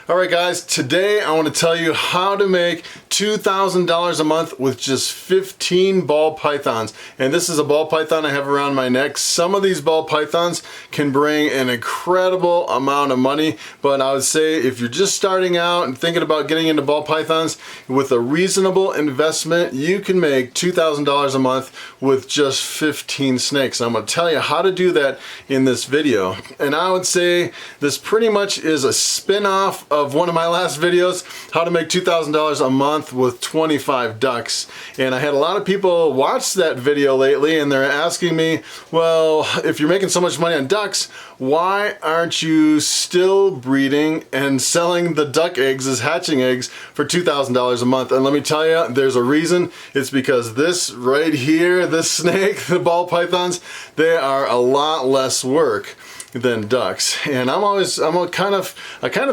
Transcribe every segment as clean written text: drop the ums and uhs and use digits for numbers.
Alright guys, today I want to tell you how to make $2,000 a month with just 15 ball pythons. And this is a ball python I have around my neck. Some of these ball pythons can bring an incredible amount of money, but I would say if you're just starting out and thinking about getting into ball pythons, with a reasonable investment, you can make $2,000 a month with just 15 snakes. I'm going to tell you how to do that in this video. And I would say this pretty much is a spin-off of one of my last videos, how to make $2,000 a month with 25 ducks. And I had a lot of people watch that video lately and they're asking me, well, if you're making so much money on ducks, why aren't you still breeding and selling the duck eggs as hatching eggs for $2,000 a month? And let me tell you, there's a reason. It's because this right here, this snake, the ball pythons, they are a lot less work than ducks. And I kind of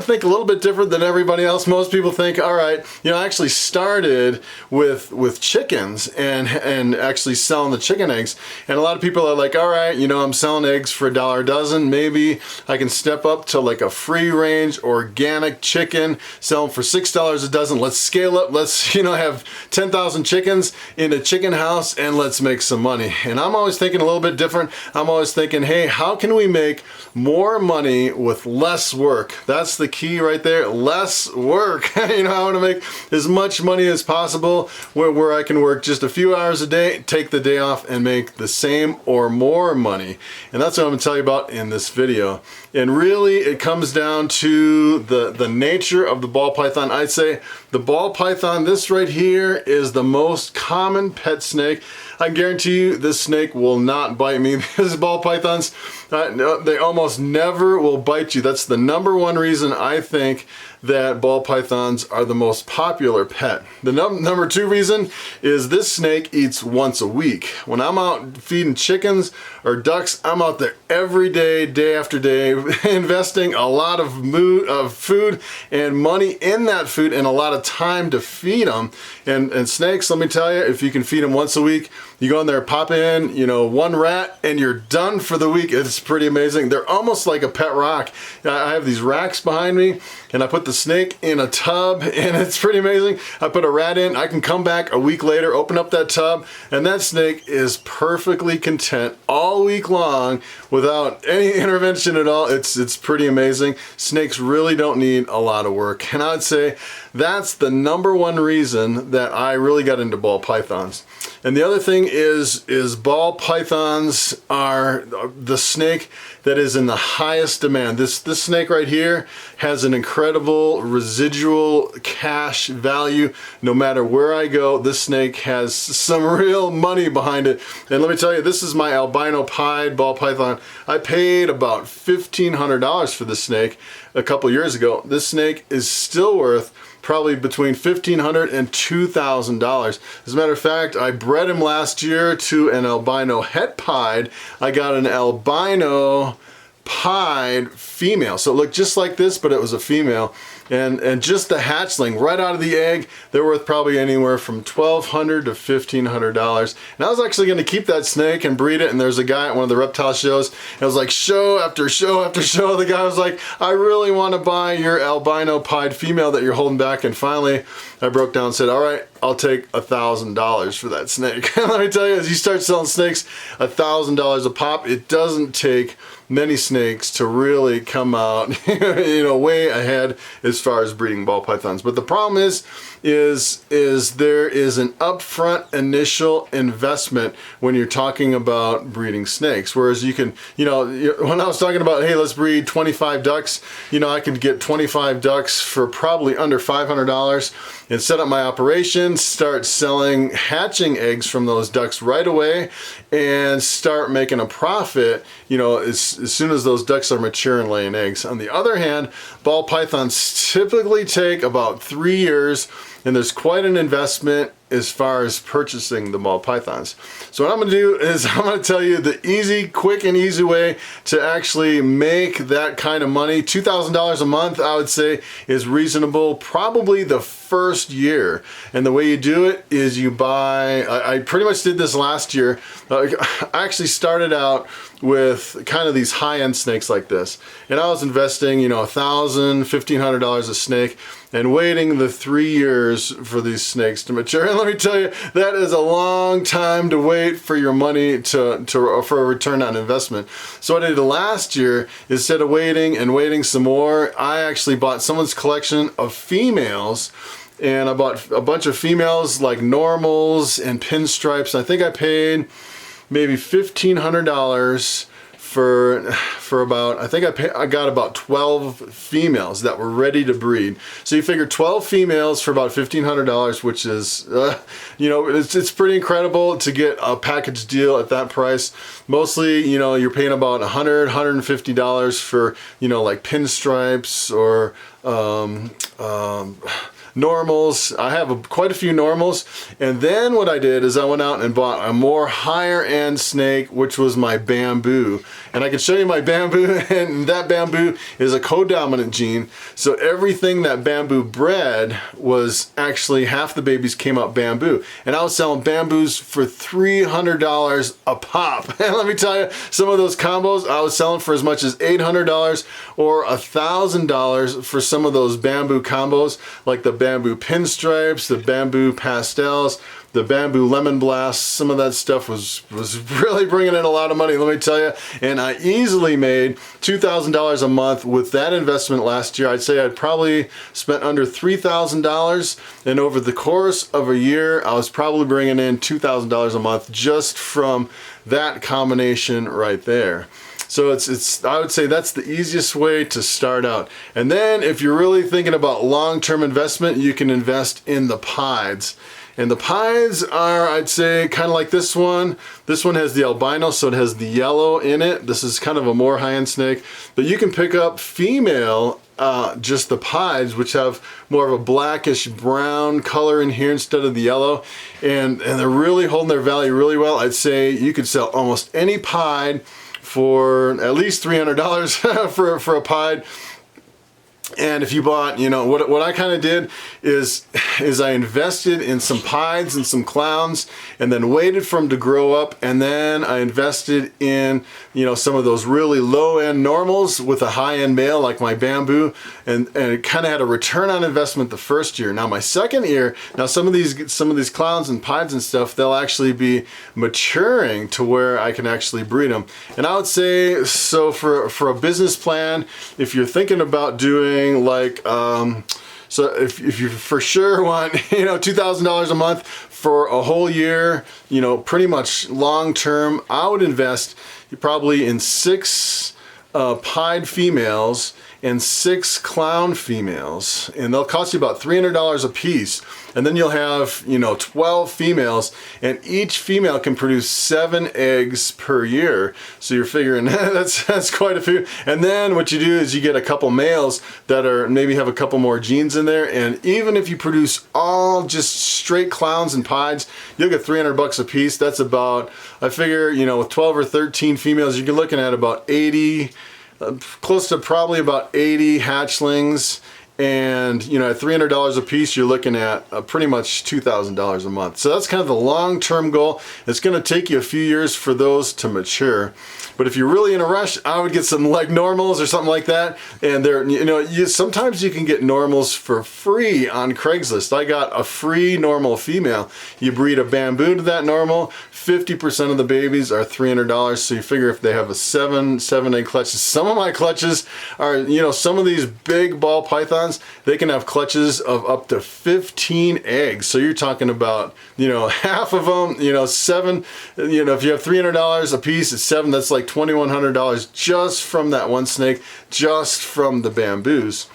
think a little bit different than everybody else. Most people think, all right, you know, I actually started with chickens and actually selling the chicken eggs. And a lot of people are like, all right, you know, I'm selling eggs for $1 a dozen. Maybe I can step up to like a free range organic chicken, sell them for $6 a dozen. Let's scale up. Let's, you know, have 10,000 chickens in a chicken house and let's make some money. And I'm always thinking a little bit different. I'm always thinking, hey, how can we make more money with less work? That's the key right there. Less work. You know, I want to make as much money as possible where I can work just a few hours a day, take the day off, and make the same or more money. And that's what I'm going to tell you about in this video. And really, it comes down to the nature of the ball python. I'd say the ball python, this right here, is the most common pet snake. I guarantee you this snake will not bite me. These ball pythons, they almost never will bite you. That's the number one reason I think that ball pythons are the most popular pet. The number two reason is this snake eats once a week. When I'm out feeding chickens or ducks, I'm out there every day, day after day, investing a lot of food and money in that food and a lot of time to feed them. And snakes, let me tell you, if you can feed them once a week, you go in there, pop in, you know, one rat, and you're done for the week. It's pretty amazing. They're almost like a pet rock. I have these racks behind me, and I put the snake in a tub, and it's pretty amazing. I put a rat in, I can come back a week later, open up that tub, and that snake is perfectly content all week long without any intervention at all. It's pretty amazing. Snakes really don't need a lot of work. And I'd say that's the number one reason that I really got into ball pythons. And the other thing is ball pythons are the snake that is in the highest demand. This snake right here has an incredible residual cash value. No matter where I go, this snake has some real money behind it. And let me tell you, this is my albino pied ball python. I paid about $1,500 for this snake a couple years ago. This snake is still worth probably between $1,500 and $2,000. As a matter of fact, I bred him last year to an albino het pied. I got an albino pied female. So it looked just like this, but it was a female. And just the hatchling right out of the egg, they're worth probably anywhere from $1,200 to $1,500. And I was actually going to keep that snake and breed it. And there's a guy at one of the reptile shows. And it was like show after show after show. The guy was like, I really want to buy your albino pied female that you're holding back. And finally, I broke down and said, all right, I'll take $1,000 for that snake. Let me tell you, as you start selling snakes, $1,000 a pop, it doesn't take many snakes to really come out, you know, way ahead as far as breeding ball pythons. But the problem is there is an upfront initial investment when you're talking about breeding snakes. Whereas you can, you know, when I was talking about, hey, let's breed 25 ducks, you know, I could get 25 ducks for probably under $500 and set up my operation, start selling hatching eggs from those ducks right away and start making a profit, you know, as soon as those ducks are mature and laying eggs. On the other hand, ball pythons typically take about 3 years and there's quite an investment as far as purchasing the ball pythons. So what I'm going to do is I'm going to tell you the quick and easy way to actually make that kind of money. $2,000 a month, I would say, is reasonable, probably the first year. And the way you do it is you buy, I pretty much did this last year. I actually started out with kind of these high-end snakes like this. And I was investing, $1,000, $1,500 a snake, and waiting the 3 years for these snakes to mature. And let me tell you, that is a long time to wait for your money for a return on investment. So what I did last year, instead of waiting and waiting some more, I actually bought someone's collection of females, and I bought a bunch of females like normals and pinstripes. I think I paid maybe $1,500 for about, I got about 12 females that were ready to breed. So you figure 12 females for about $1,500, which is, it's pretty incredible to get a package deal at that price. Mostly, you're paying about $100, $150 for, like pinstripes or, normals. I have quite a few normals. And then what I did is I went out and bought a more higher end snake, which was my bamboo. And I can show you my bamboo, and that bamboo is a co-dominant gene. So everything that bamboo bred was actually, half the babies came out bamboo. And I was selling bamboos for $300 a pop. And let me tell you, some of those combos I was selling for as much as $800 or $1,000 for some of those bamboo combos, like the bamboo pinstripes, the bamboo pastels, the bamboo lemon blast. Some of that stuff was really bringing in a lot of money, let me tell you. And I easily made $2,000 a month with that investment last year. I'd say I'd probably spent under $3,000, and over the course of a year, I was probably bringing in $2,000 a month just from that combination right there. So I would say that's the easiest way to start out. And then if you're really thinking about long-term investment, you can invest in the pieds. And the pieds are, I'd say, kind of like this one. This one has the albino, so it has the yellow in it. This is kind of a more high-end snake. But you can pick up female, just the pieds, which have more of a blackish brown color in here instead of the yellow. And they're really holding their value really well. I'd say you could sell almost any pied for at least $300 for a pied. And if you bought, what I kind of did is I invested in some pieds and some clowns, and then waited for them to grow up, and then I invested in, some of those really low-end normals with a high-end male like my bamboo, and it kind of had a return on investment the first year. Now my second year, some of these clowns and pieds and stuff, they'll actually be maturing to where I can actually breed them. And I would say, so for a business plan, if you're thinking about doing like, so if you for sure want, $2,000 a month for a whole year, pretty much long term, I would invest probably in 6 pied females and 6 clown females, and they'll cost you about $300 a piece. And then you'll have, 12 females, and each female can produce 7 eggs per year. So you're figuring that's quite a few. And then what you do is you get a couple males that are maybe have a couple more genes in there, and even if you produce all just straight clowns and pieds, you'll get $300 a piece. That's about, I figure, with 12 or 13 females, you're looking at about 80, close to probably about 80 hatchlings. And at $300 a piece, you're looking at pretty much $2,000 a month. So that's kind of the long-term goal. It's going to take you a few years for those to mature. But if you're really in a rush, I would get some like normals or something like that. And they're, sometimes you can get normals for free on Craigslist. I got a free normal female. You breed a bamboo to that normal, 50% of the babies are $300. So you figure if they have a 7 egg clutches. Some of my clutches are, some of these big ball pythons, they can have clutches of up to 15 eggs. So you're talking about, half of them, 7, if you have $300 a piece, it's 7, that's like $2,100 just from that one snake, just from the bamboos.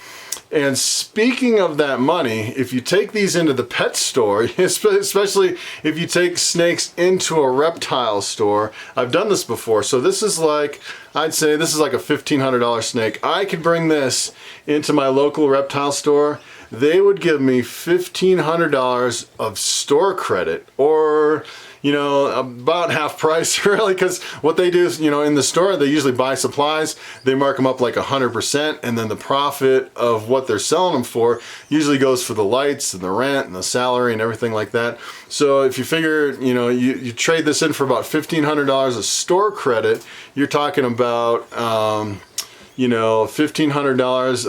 And speaking of that money, if you take these into the pet store, especially if you take snakes into a reptile store, I've done this before. So this is like, I'd say this is like a $1,500 snake. I could bring this into my local reptile store. they would give me $1,500 of store credit, or you know, about half price really, because what they do is, you know, in the store, they usually buy supplies, they mark them up like 100%, and then the profit of what they're selling them for usually goes for the lights and the rent and the salary and everything like that. So if you figure, you know, you trade this in for about $1,500 of store credit, you're talking about, you know, $1,500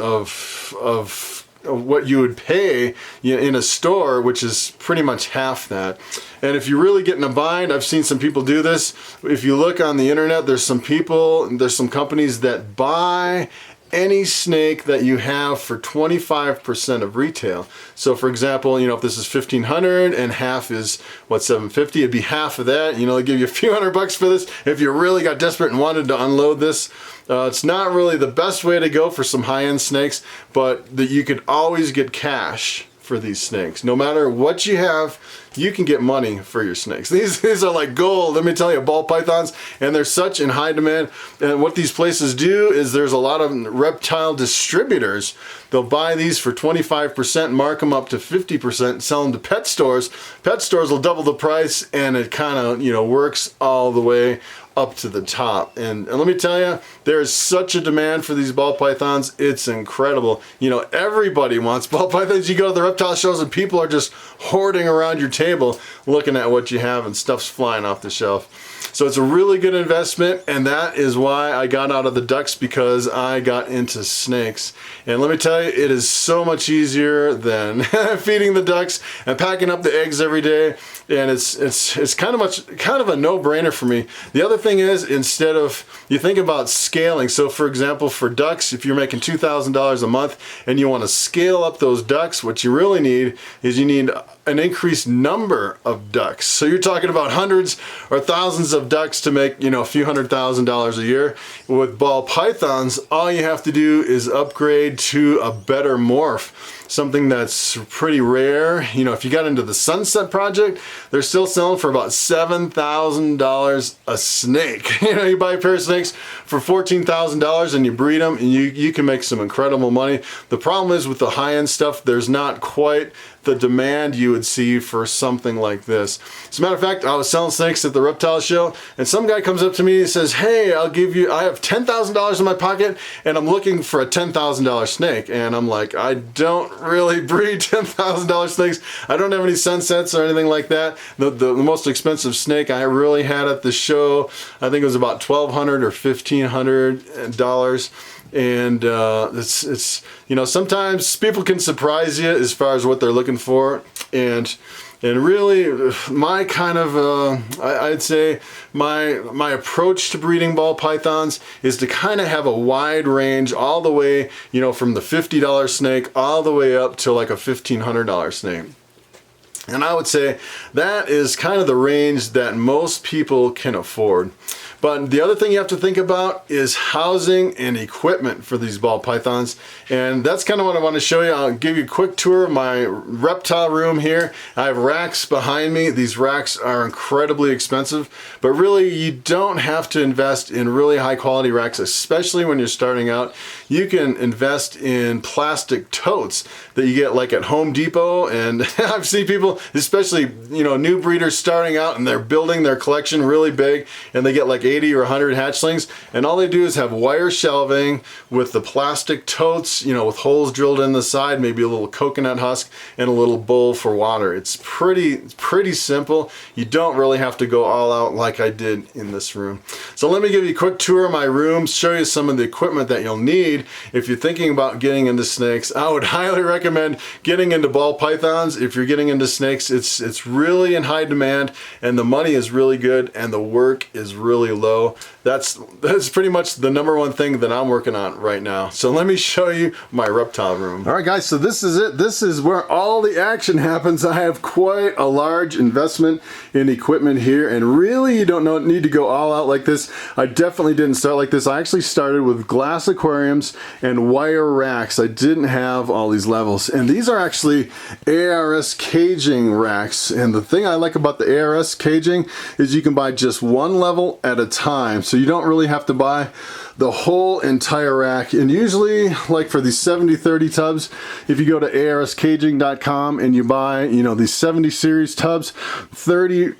of what you would pay in a store, which is pretty much half that. And if you really get in a bind, I've seen some people do this. If you look on the internet, there's some companies that buy any snake that you have for 25% of retail. So for example, you know, if this is $1,500 and half is what, $750, it'd be half of that. You know, they give you a few $100 for this if you really got desperate and wanted to unload this. It's not really the best way to go for some high-end snakes, but that you could always get cash for these snakes. No matter what you have, you can get money for your snakes. These are like gold, let me tell you, ball pythons, and they're such in high demand. And what these places do is there's a lot of reptile distributors. They'll buy these for 25%, mark them up to 50%, sell them to pet stores. Pet stores will double the price, and it kind of, you know, works all the way up to the top. And let me tell you, there is such a demand for these ball pythons. It's incredible. You know, everybody wants ball pythons. You go to the reptile shows and people are just hoarding around your table looking at what you have, and stuff's flying off the shelf. So it's a really good investment, and that is why I got out of the ducks, because I got into snakes. And let me tell you, it is so much easier than feeding the ducks and packing up the eggs every day. And it's kind of a no-brainer for me. The other thing is, instead of, you think about scaling. So for example, for ducks, if you're making $2,000 a month and you want to scale up those ducks, what you really need is you need an increased number of ducks. So you're talking about hundreds or thousands of ducks to make, you know, a few $100,000 a year. With ball pythons, all you have to do is upgrade to a better morph. Something that's pretty rare. You know, if you got into the Sunset Project, they're still selling for about $7,000 a snake. You know, you buy a pair of snakes for $14,000 and you breed them, and you can make some incredible money. The problem is with the high-end stuff, there's not quite the demand you would see for something like this. As a matter of fact, I was selling snakes at the reptile show, and some guy comes up to me and says, hey, I have $10,000 in my pocket and I'm looking for a $10,000 snake. And I'm like, I don't really breed $10,000 snakes. I don't have any Sunsets or anything like that. The most expensive snake I really had at the show, I think it was about $1,200 or $1,500. And it's you know, sometimes people can surprise you as far as what they're looking for, and really my kind of I'd say my approach to breeding ball pythons is to kind of have a wide range, all the way, you know, from the $50 snake all the way up to like a $1,500 snake. And I would say that is kind of the range that most people can afford. But the other thing you have to think about is housing and equipment for these ball pythons. And that's kind of what I want to show you. I'll give you a quick tour of my reptile room here. I have racks behind me. These racks are incredibly expensive, but really you don't have to invest in really high quality racks, especially when you're starting out. You can invest in plastic totes that you get like at Home Depot. And I've seen people, especially, you know, new breeders starting out, and they're building their collection really big, and they get like 80 or 100 hatchlings, and all they do is have wire shelving with the plastic totes, you know, with holes drilled in the side, maybe a little coconut husk and a little bowl for water. It's pretty simple. You don't really have to go all out like I did in this room. So let me give you a quick tour of my room, show you some of the equipment that you'll need if you're thinking about getting into snakes. I would highly recommend getting into ball pythons. If you're getting into snakes, it's really in high demand, and the money is really good, and the work is really low. That's pretty much the number one thing that I'm working on right now. So let me show you my reptile room. All right guys, so this is it. This is where all the action happens. I have quite a large investment in equipment here, and really you don't need to go all out like this. I definitely didn't start like this. I actually started with glass aquariums and wire racks. I didn't have all these levels, and these are actually ARS caging racks. And the thing I like about the ARS caging is you can buy just one level at a time, so you don't really have to buy the whole entire rack. And usually, like for these 70-30 tubs, if you go to arscaging.com and you buy, you know, these 70 series tubs, 30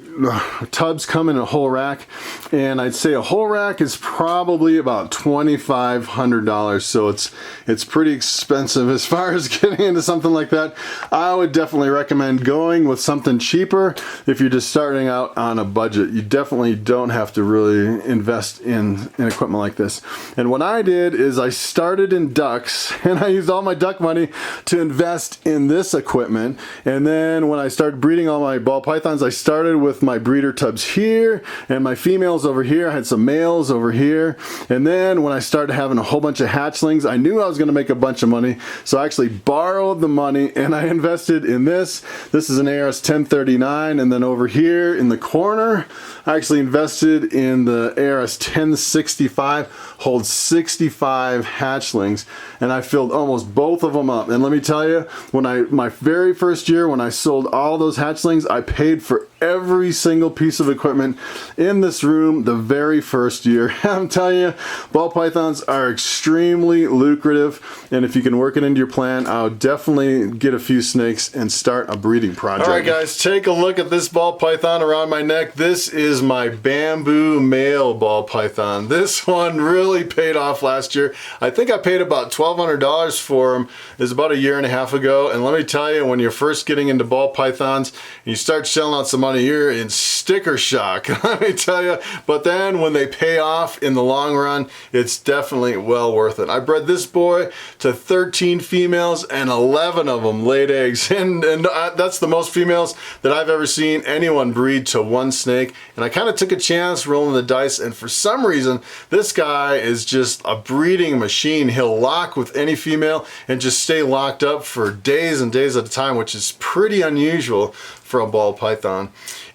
tubs come in a whole rack, and I'd say a whole rack is probably about $2,500. So it's pretty expensive as far as getting into something like that. I would definitely recommend going with something cheaper if you're just starting out on a budget. You definitely don't have to really invest in equipment like this. And what I did is I started in ducks, and I used all my duck money to invest in this equipment. And then when I started breeding all my ball pythons, I started with my breeder tubs here and my females over here. I had some males over here. And then when I started having a whole bunch of hatchlings, I knew I was going to make a bunch of money. So I actually borrowed the money and I invested in this. This is an ARS 1039. And then over here in the corner, I actually invested in the ARS 1065, holds 65 hatchlings, and I filled almost both of them up. And let me tell you, my very first year when I sold all those hatchlings, I paid for every single piece of equipment in this room the very first year. I'm telling you, ball pythons are extremely lucrative, and if you can work it into your plan, I would definitely get a few snakes and start a breeding project. All right, guys, take a look at this ball python around my neck. This is my bamboo male ball python. This one really paid off last year. I think I paid about $1,200 for him. It was about a year and a half ago, and let me tell you, when you're first getting into ball pythons and you start shelling out some money, you're in sticker shock, let me tell you. But then when they pay off in the long run, it's definitely well worth it. I bred this boy to 13 females and 11 of them laid eggs, and that's the most females that I've ever seen anyone breed to one snake. And I kind of took a chance rolling the dice, and for some reason this guy is just a breeding machine. He'll lock with any female and just stay locked up for days and days at a time, which is pretty unusual for a ball python.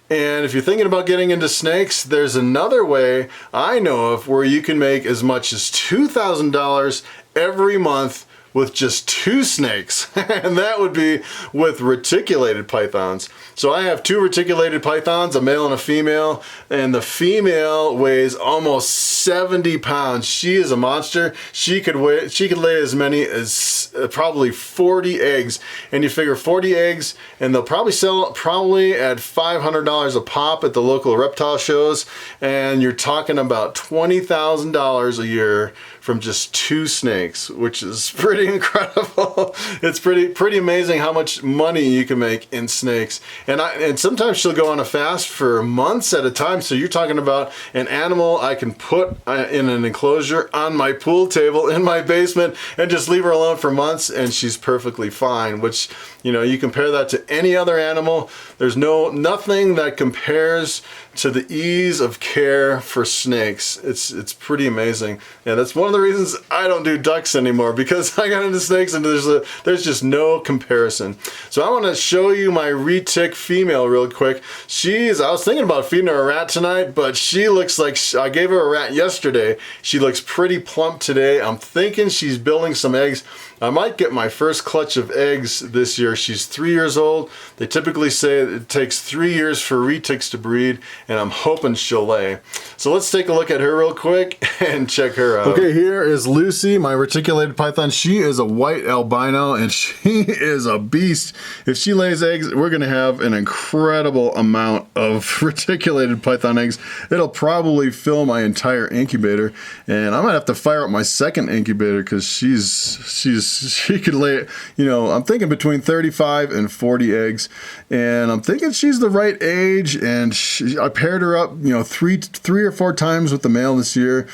And if you're thinking about getting into snakes, there's another way I know of where you can make as much as $2,000 every month with just 2 snakes, and that would be with reticulated pythons. So I have 2 reticulated pythons, a male and a female, and the female weighs almost 70 pounds. She is a monster. She could lay as many as probably 40 eggs, and you figure 40 eggs, and they'll probably sell probably at $500 a pop at the local reptile shows, and you're talking about $20,000 a year from just 2 snakes, which is pretty incredible. It's pretty amazing how much money you can make in snakes. And sometimes she'll go on a fast for months at a time. So you're talking about an animal I can put in an enclosure on my pool table in my basement and just leave her alone for months, and she's perfectly fine. Which, you know, you compare that to any other animal, there's nothing that compares to the ease of care for snakes. It's pretty amazing. Yeah, that's one of the reasons I don't do ducks anymore, because I got into snakes and there's just no comparison. So I want to show you my retic female real quick. I was thinking about feeding her a rat tonight, but she looks like, I gave her a rat yesterday. She looks pretty plump today. I'm thinking she's building some eggs. I might get my first clutch of eggs this year. She's 3 years old. They typically say it takes 3 years for retics to breed, and I'm hoping she'll lay. So let's take a look at her real quick and check her out. Okay, here is Lucy, my reticulated python. She is a white albino, and she is a beast. If she lays eggs, we're gonna have an incredible amount of reticulated python eggs. It'll probably fill my entire incubator, and I might have to fire up my second incubator because she could lay, you know, I'm thinking between 35 and 40 eggs, and I'm thinking she's the right age. And I paired her up, you know, three or four times with the male this year,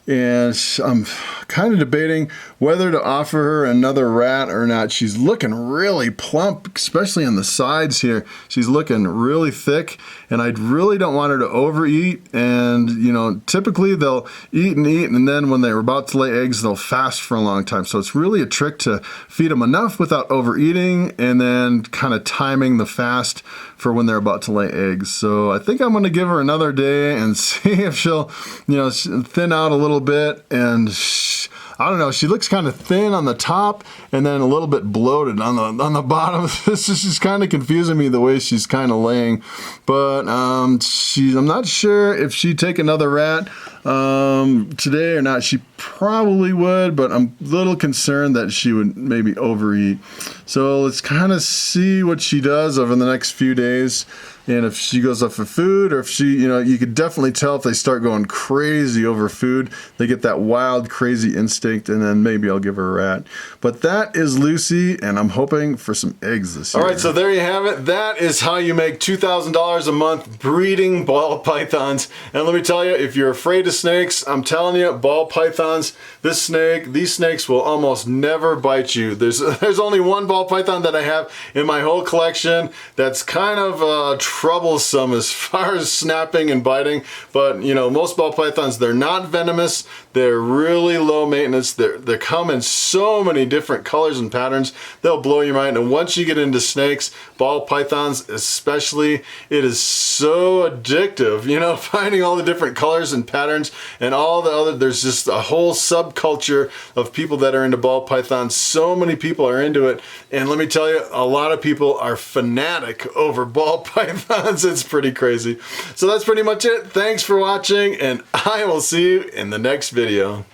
and I'm kind of debating whether to offer her another rat or not. She's looking really plump, especially on the sides here. She's looking really thick, and I really don't want her to overeat. And, you know, typically they'll eat, and then when they're about to lay eggs, they'll fast for a long time. So it's really a trick to feed them enough without overeating, and then kind of timing the fast for when they're about to lay eggs. So I think I'm going to give her another day and see if she'll, you know, thin out a little bit. And I don't know, she looks kind of thin on the top and then a little bit bloated on the bottom. This is just kind of confusing me the way she's kind of laying. But I'm not sure if she'd take another rat. today or not. She probably would, but I'm a little concerned that she would maybe overeat. So let's kind of see what she does over the next few days. And if she goes up for food, or if she, you could definitely tell if they start going crazy over food. They get that wild, crazy instinct, and then maybe I'll give her a rat. But that is Lucy, and I'm hoping for some eggs this year. All right, so there you have it. That is how you make $2,000 a month breeding ball pythons. And let me tell you, if you're afraid of snakes, I'm telling you, ball pythons, these snakes will almost never bite you. There's only one ball python that I have in my whole collection that's kind of troublesome as far as snapping and biting, but most ball pythons, they're not venomous. They're really low maintenance. They come in so many different colors and patterns. They'll blow your mind. And once you get into snakes, ball pythons especially, it is so addictive, finding all the different colors and patterns and all the other, there's just a whole subculture of people that are into ball pythons. So many people are into it. And let me tell you, a lot of people are fanatic over ball pythons. It's pretty crazy. So that's pretty much it. Thanks for watching, and I will see you in the next video.